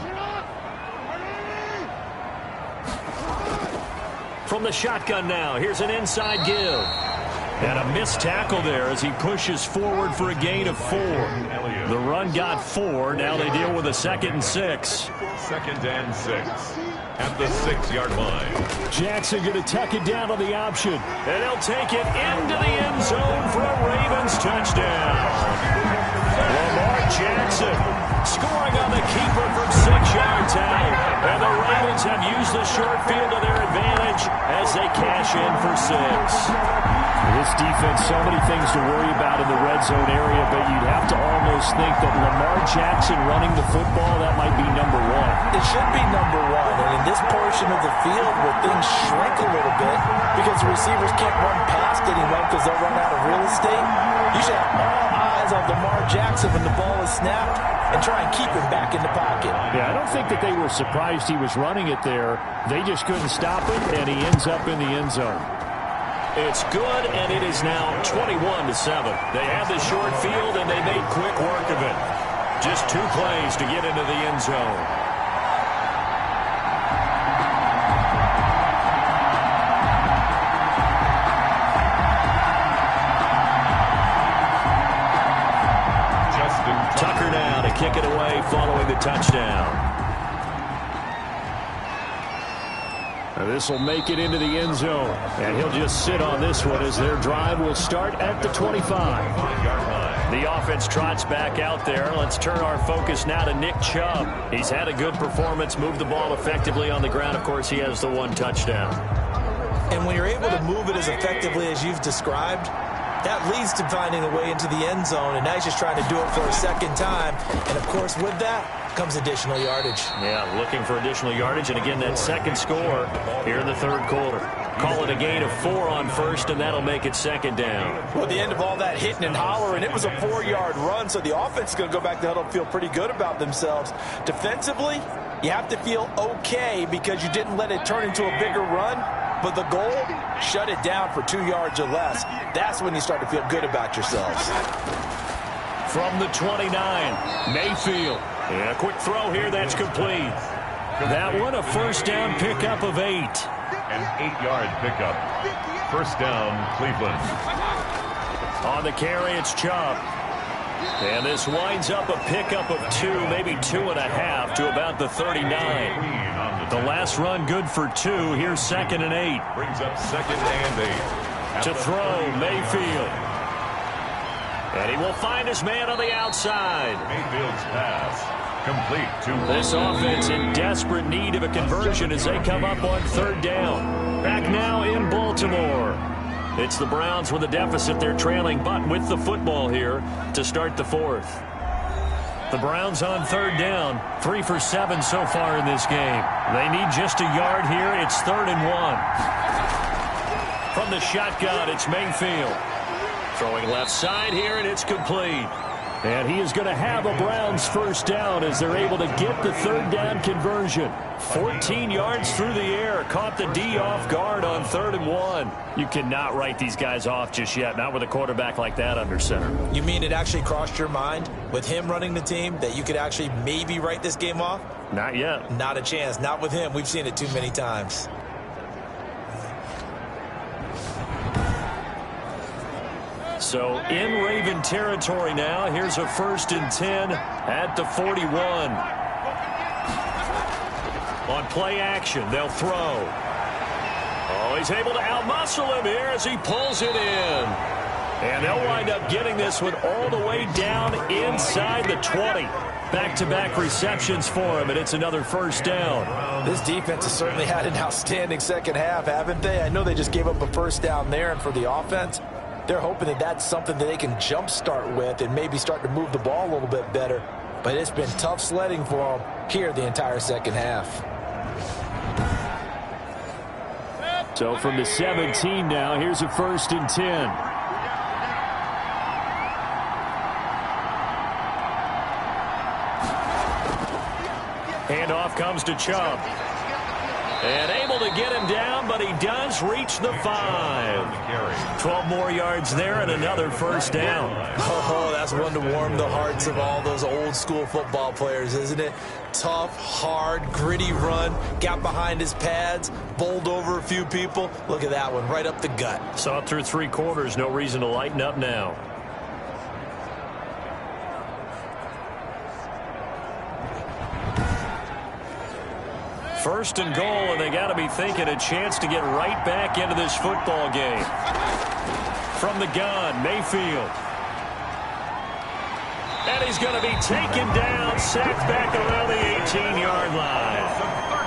From the shotgun now, here's an inside give. And a missed tackle there as he pushes forward for a gain of 4. The run got 4. Now they deal with a 2nd and 6. 2nd and 6 at the 6-yard line. Jackson going to tuck it down on the option. And they'll take it into the end zone for a Ravens touchdown. Lamar Jackson use the short field to their advantage as they cash in for 6. This defense, so many things to worry about in the red zone area, but you'd have to almost think that Lamar Jackson running the football, that might be number 1. It should be number 1. And in this portion of the field where things shrink a little bit because the receivers can't run past anyone because they'll run out of real estate, you should have all eyes on Lamar Jackson when the ball is snapped and try and keep him back in the pocket. Yeah, I don't think that they were surprised he was running it there. They just couldn't stop it, and he ends up in the end zone. It's good, and it is now 21-7. They had the short field, and they made quick work of it. Just 2 plays to get into the end zone. Tucker now to kick it away following the touchdown. This will make it into the end zone, and he'll just sit on this one as their drive will start at the 25. The offense trots back out there. Let's turn our focus now to Nick Chubb. He's had a good performance, moved the ball effectively on the ground. Of course, he has the 1 touchdown. And when you're able to move it as effectively as you've described, that leads to finding a way into the end zone, and now he's just trying to do it for a second time. And, of course, with that comes additional yardage. Yeah, looking for additional yardage, and again, that second score here in the third quarter. Call it a gain of 4 on first, and that'll make it second down. Well, at the end of all that hitting and hollering, it was a 4-yard run, so the offense is going to go back to the huddle and feel pretty good about themselves. Defensively, you have to feel okay because you didn't let it turn into a bigger run. But the goal, shut it down for 2 yards or less. That's when you start to feel good about yourselves. From the 29, Mayfield. And a quick throw here that's complete. That one a first down pickup of 8. An 8-yard pickup. First down, Cleveland. On the carry, it's Chubb. And this winds up a pickup of 2, maybe 2.5 to about the 39. The last run good for 2. Here's 2nd and 8. Brings up 2nd and 8. To throw, Mayfield. And he will find his man on the outside. Mayfield's pass complete to this offense in desperate need of a conversion as they come up on 3rd down. Back now in Baltimore. It's the Browns with a deficit. They're trailing, but with the football here to start the 4th. The Browns on 3rd down, 3 for 7 so far in this game. They need just a yard here. It's 3rd and 1. From the shotgun, it's Mayfield. Throwing left side here, and it's complete. And he is going to have a Browns first down as they're able to get the 3rd down conversion. 14 yards through the air. Caught the D off guard on 3rd and 1. You cannot write these guys off just yet, not with a quarterback like that under center. You mean it actually crossed your mind with him running the team that you could actually maybe write this game off? Not yet. Not a chance. Not with him. We've seen it too many times. So in Raven territory now. Here's a 1st and 10 at the 41. On play action, they'll throw. Oh, he's able to outmuscle him here as he pulls it in. And they'll wind up getting this one all the way down inside the 20. Back-to-back receptions for him, and it's another first down. This defense has certainly had an outstanding second half, haven't they? I know they just gave up a first down there, and for the offense, they're hoping that that's something that they can jumpstart with and maybe start to move the ball a little bit better. But it's been tough sledding for them here the entire second half. So from the 17 now, here's a 1st and 10. Handoff comes to Chubb. And able to get him down, but he does reach the 5. 12 more yards there and another first down. Oh, that's one to warm the hearts of all those old school football players, isn't it? Tough, hard, gritty run. Got behind his pads, bowled over a few people. Look at that one, right up the gut. Saw it through 3 quarters. No reason to lighten up now. First and goal, and they got to be thinking a chance to get right back into this football game. From the gun, Mayfield. And he's going to be taken down, sacked back around the 18-yard line.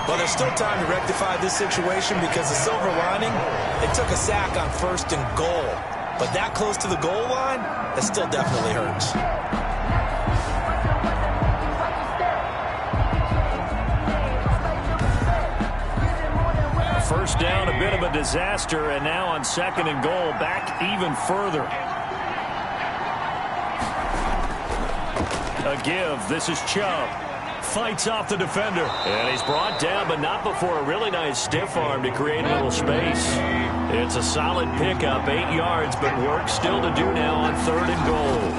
Well, there's still time to rectify this situation because the silver lining, they took a sack on 1st and goal. But that close to the goal line, that still definitely hurts. First down, a bit of a disaster, and now on 2nd and goal, back even further. A give. This is Chubb. Fights off the defender. And he's brought down, but not before a really nice stiff arm to create a little space. It's a solid pickup, 8 yards, but work still to do now on 3rd and goal.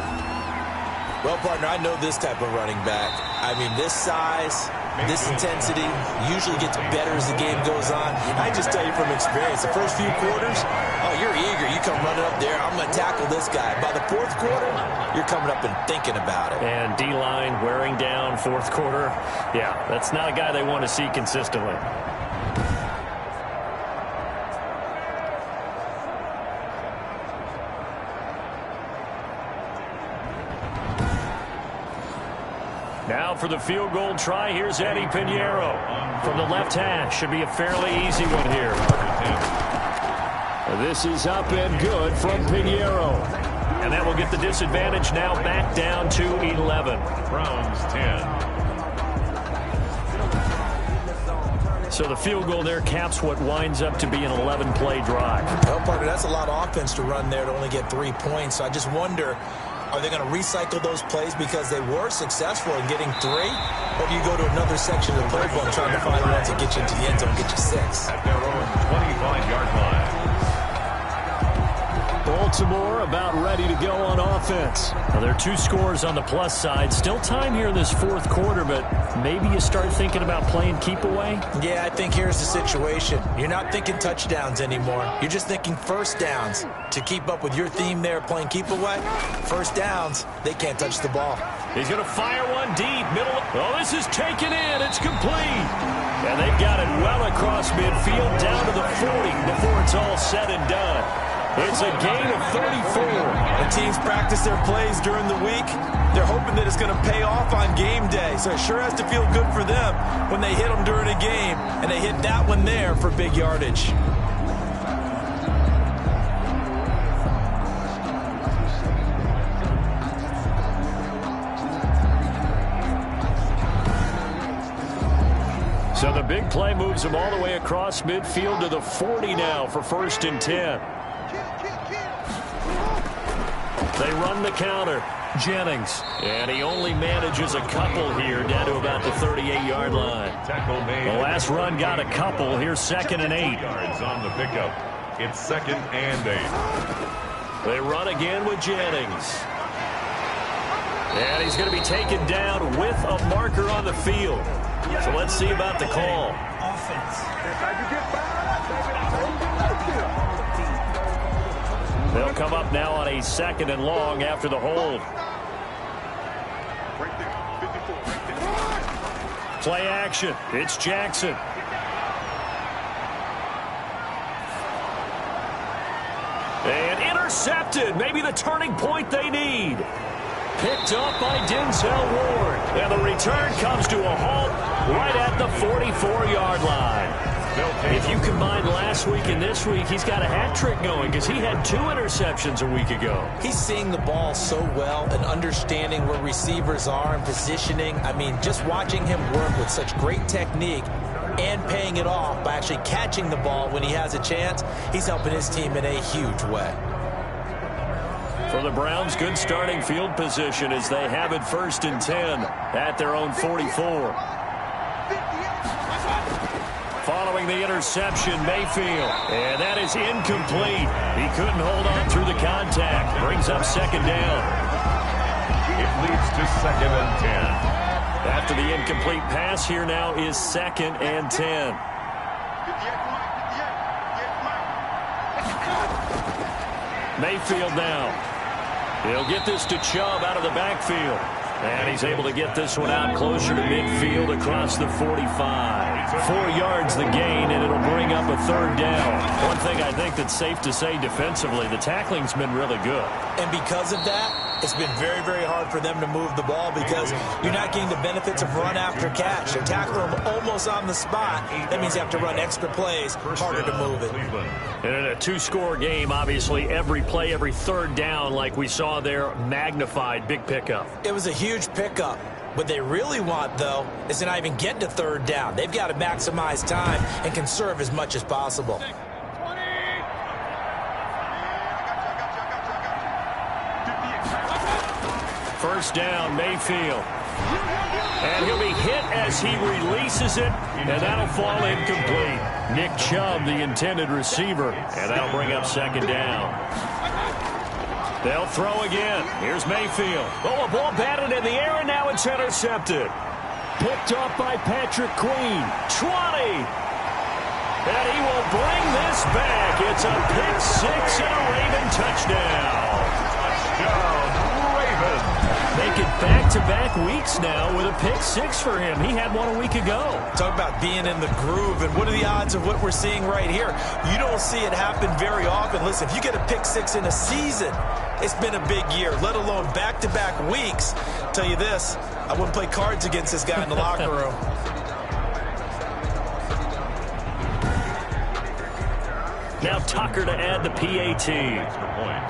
Well, partner, I know this type of running back. I mean, this size, this intensity usually gets better as the game goes on. I just tell you from experience, the first few quarters, oh, you're eager. You come running up there, I'm going to tackle this guy. By the 4th quarter, you're coming up and thinking about it. And D-line wearing down 4th quarter. Yeah, that's not a guy they want to see consistently. Now for the field goal try, here's Eddie Pinheiro from the left hash. Should be a fairly easy one here. This is up and good from Pinheiro. And that will get the disadvantage now back down to 11. Browns 10. So the field goal there caps what winds up to be an 11-play drive. Well, partner, that's a lot of offense to run there to only get 3 points. So I just wonder, are they going to recycle those plays because they were successful in getting 3? Or do you go to another section of the playbook trying to find ones that get you into the end zone and get you 6? At their own 25-yard line. Baltimore about ready to go on offense. Now, there are 2 scores on the plus side. Still time here in this 4th quarter, but maybe you start thinking about playing keep away? Yeah, I think here's the situation. You're not thinking touchdowns anymore. You're just thinking first downs. To keep up with your theme there, playing keep away, first downs, they can't touch the ball. He's going to fire one deep, middle. Oh, this is taken in. It's complete. And they've got it well across midfield down to the 40 before it's all said and done. It's a gain of 34. The teams practice their plays during the week. They're hoping that it's going to pay off on game day. So it sure has to feel good for them when they hit them during a game. And they hit that one there for big yardage. So the big play moves them all the way across midfield to the 40 now for 1st and 10. They run the counter. Jennings. And he only manages a couple here down to about the 38-yard line. The last run got a couple. Here's 2nd and 8. Yards on the pickup. It's 2nd and 8. They run again with Jennings. And he's going to be taken down with a marker on the field. So let's see about the call. They'll come up now on a 2nd and long after the hold. Play action. It's Jackson. And intercepted. Maybe the turning point they need. Picked up by Denzel Ward. And the return comes to a halt right at the 44-yard line. If you combine last week and this week, he's got a hat trick going because he had 2 interceptions a week ago. He's seeing the ball so well and understanding where receivers are and positioning. I mean, just watching him work with such great technique and paying it off by actually catching the ball when he has a chance, he's helping his team in a huge way. For the Browns, good starting field position as they have it 1st and 10 at their own 44. Following the interception, Mayfield. And that is incomplete. He couldn't hold on through the contact. Brings up 2nd down. It leads to 2nd and 10. After the incomplete pass, here now is 2nd and 10. Mayfield now. He'll get this to Chubb out of the backfield. And he's able to get this one out closer to midfield across the 45. 4 yards the gain, and it'll bring up a 3rd down. One thing I think that's safe to say defensively, the tackling's been really good. And because of that, It's been very, very hard for them to move the ball because you're not getting the benefits of run after catch. They're tackling them almost on the spot. That means you have to run extra plays, harder to move it. And in a two-score game, obviously, every play, every third down, like we saw there, magnified, big pickup. It was a huge pickup. What they really want, though, is to not even get to third down. They've got to maximize time and conserve as much as possible. First down, Mayfield. And he'll be hit as he releases it, and that'll fall incomplete. Nick Chubb, the intended receiver, and that'll bring up second down. They'll throw again. Here's Mayfield. Oh, a ball batted in the air, and now it's intercepted. Picked off by Patrick Queen. 20. And he will bring this back. It's a pick six and a Raven touchdown. Touchdown, Ravens. Make it back-to-back weeks now with a pick six for him. He had one a week ago. Talk about being in the groove, and what are the odds of what we're seeing right here? You don't see it happen very often. Listen, if you get a pick six in a season, it's been a big year, let alone back-to-back weeks. I'll tell you this, I wouldn't play cards against this guy in the locker room. Now Tucker to add the PAT. Extra point.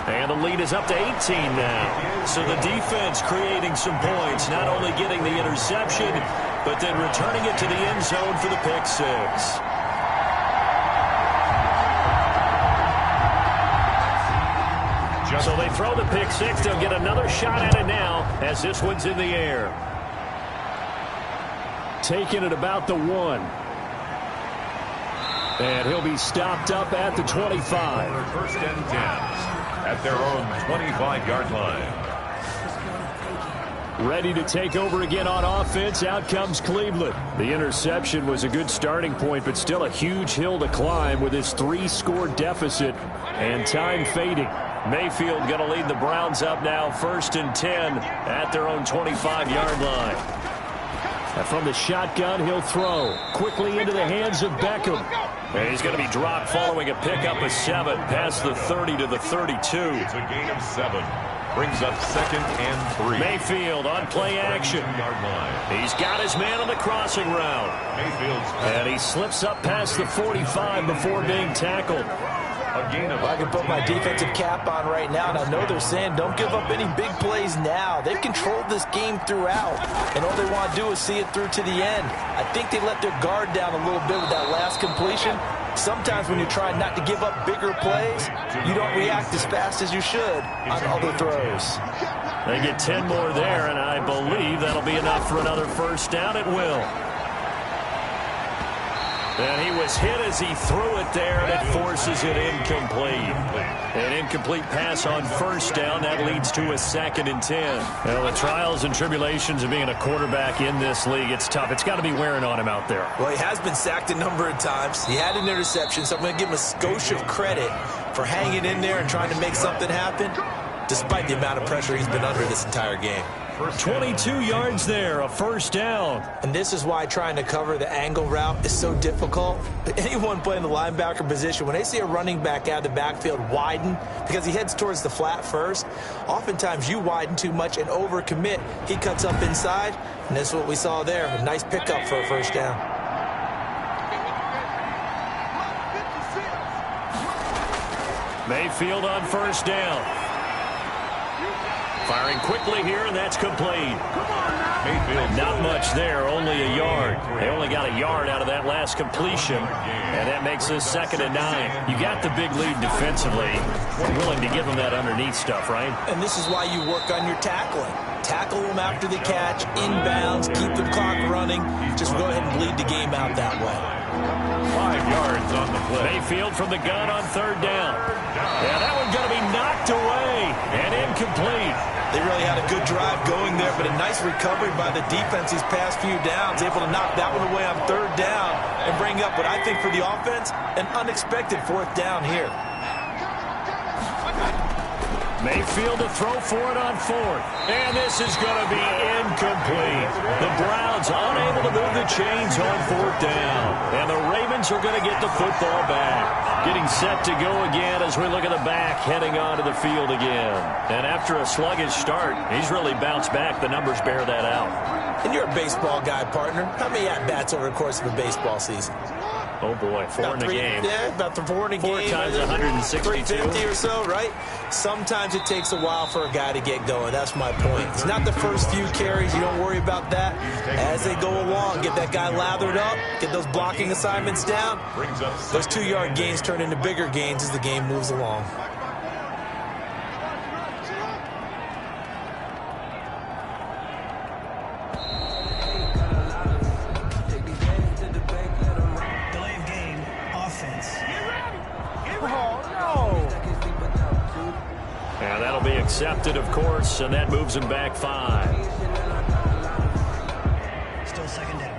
And the lead is up to 18 now. So the defense creating some points, not only getting the interception, but then returning it to the end zone for the pick six. So they throw the pick six. They'll get another shot at it now as this one's in the air. Taking it about the 1. And he'll be stopped up at the 25. First and 10 at their own 25-yard line. Ready to take over again on offense. Out comes Cleveland. The interception was a good starting point, but still a huge hill to climb with his 3-score deficit and time fading. Mayfield going to lead the Browns up now, first and 10 at their own 25-yard line. And from the shotgun, he'll throw quickly into the hands of Beckham. And he's going to be dropped following a pickup of 7 past the 30 to the 32. It's a gain of 7. Brings up second and 3. Mayfield on play action. He's got his man on the crossing route. And he slips up past the 45 before being tackled. I can put my defensive cap on right now, and I know they're saying don't give up any big plays now. They've controlled this game throughout, and all they want to do is see it through to the end. I think they let their guard down a little bit with that last completion. Sometimes when you're trying not to give up bigger plays, you don't react as fast as you should on other throws. They get 10 more there, and I believe that'll be enough for another first down. It will. And he was hit as he threw it there, and it forces it incomplete. An incomplete pass on first down. That leads to a second and 10. Well, the trials and tribulations of being a quarterback in this league, it's tough. It's got to be wearing on him out there. Well, he has been sacked a number of times. He had an interception, so I'm going to give him a skosh of credit for hanging in there and trying to make something happen, despite the amount of pressure he's been under this entire game. 22 yards there, a first down. And this is why trying to cover the angle route is so difficult. Anyone playing the linebacker position, when they see a running back out of the backfield widen, because he heads towards the flat first, oftentimes you widen too much and overcommit. He cuts up inside, and that's what we saw there. A nice pickup for a first down. Mayfield on first down. Firing quickly here, and that's complete. Not much there, only a yard. They only got a yard out of that last completion, and that makes this second and 9. You got the big lead defensively. We're willing to give them that underneath stuff, right? And this is why you work on your tackling. Tackle them after the catch, inbounds, keep the clock running. Just go ahead and bleed the game out that way. 5 yards on the play. Mayfield from the gun on third down. Yeah, that one's going to be knocked away and incomplete. They really had a good drive going there, but a nice recovery by the defense these past few downs. Able to knock that one away on third down and bring up what I think for the offense, an unexpected fourth down here. Mayfield to throw for it on fourth. And this is going to be incomplete. The Browns unable to move the chains on fourth down. And the Ravens are going to get the football back. Getting set to go again as we look at the back heading onto the field again. And after a sluggish start, he's really bounced back. The numbers bear that out. And you're a baseball guy, partner. How many at-bats over the course of a baseball season? Oh, boy, four in a game. Yeah, about the four in a game. 4 times 162. 350 or so, right? Sometimes it takes a while for a guy to get going. That's my point. It's not the first few carries. You don't worry about that. As they go along, get that guy lathered up, get those blocking assignments down. Those 2-yard gains turn into bigger gains as the game moves along. Accepted, of course, and that moves him back 5. Still second down.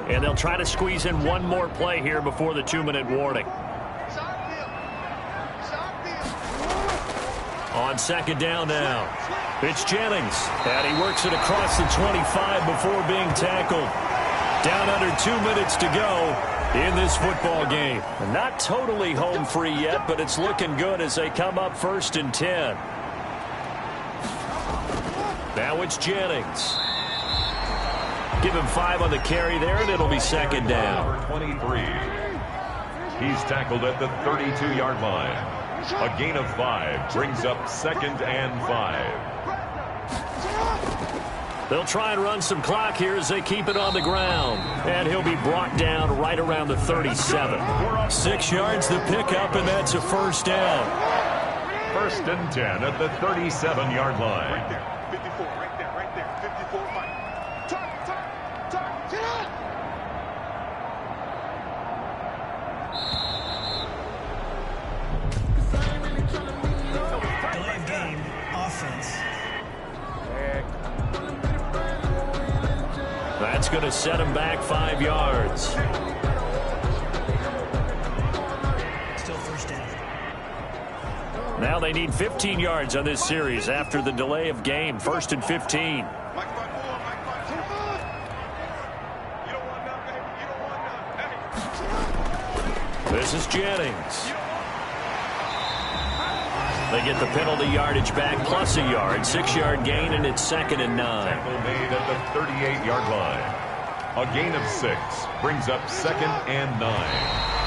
And they'll try to squeeze in one more play here before the 2-minute warning. On second down now, it's Jennings, and he works it across the 25 before being tackled. Down under 2 minutes to go in this football game. Not totally home free yet, but it's looking good as they come up 1st and 10. Now it's Jennings. Give him 5 on the carry there, and it'll be second down. Number 23. He's tackled at the 32-yard line. A gain of 5 brings up 2nd and 5. They'll try and run some clock here as they keep it on the ground. And he'll be brought down right around the 37. 6 yards the pickup, and that's a first down. 1st and 10 at the 37-yard line. Right there. 54, right there, right there. 54, Mike. Turn, get up! Delay of game, offense. That's going to set him back 5 yards. Still first down. Now they need 15 yards on this series after the delay of game. 1st and 15. This is Jennings. They get the penalty yardage back plus a yard. 6-yard gain, and it's 2nd and 9. Tackle made at the 38-yard line. A gain of 6 brings up 2nd and 9.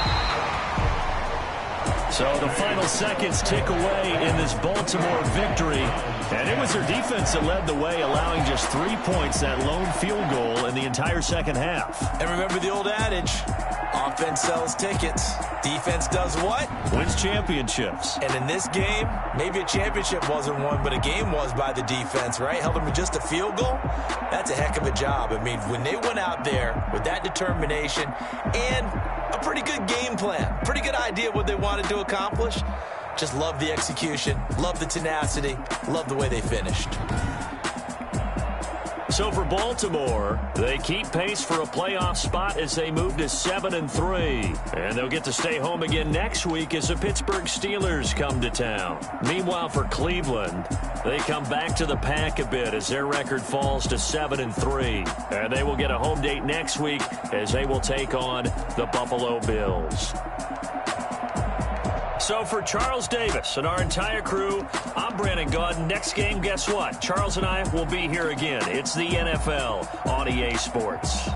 So the final seconds tick away in this Baltimore victory. And it was their defense that led the way, allowing just 3 points, that lone field goal in the entire second half. And remember the old adage, offense sells tickets. Defense does what? Wins championships. And in this game, maybe a championship wasn't won, but a game was by the defense, right? Held them to just a field goal. That's a heck of a job. I mean, when they went out there with that determination and a pretty good game plan, pretty good idea what they wanted to accomplish, just love the execution, love the tenacity, love the way they finished. So for Baltimore, they keep pace for a playoff spot as they move to 7-3. And they'll get to stay home again next week as the Pittsburgh Steelers come to town. Meanwhile, for Cleveland, they come back to the pack a bit as their record falls to 7-3. And they will get a home date next week as they will take on the Buffalo Bills. So for Charles Davis and our entire crew, I'm Brandon Gaudin. Next game, guess what? Charles and I will be here again. It's the NFL on EA Sports.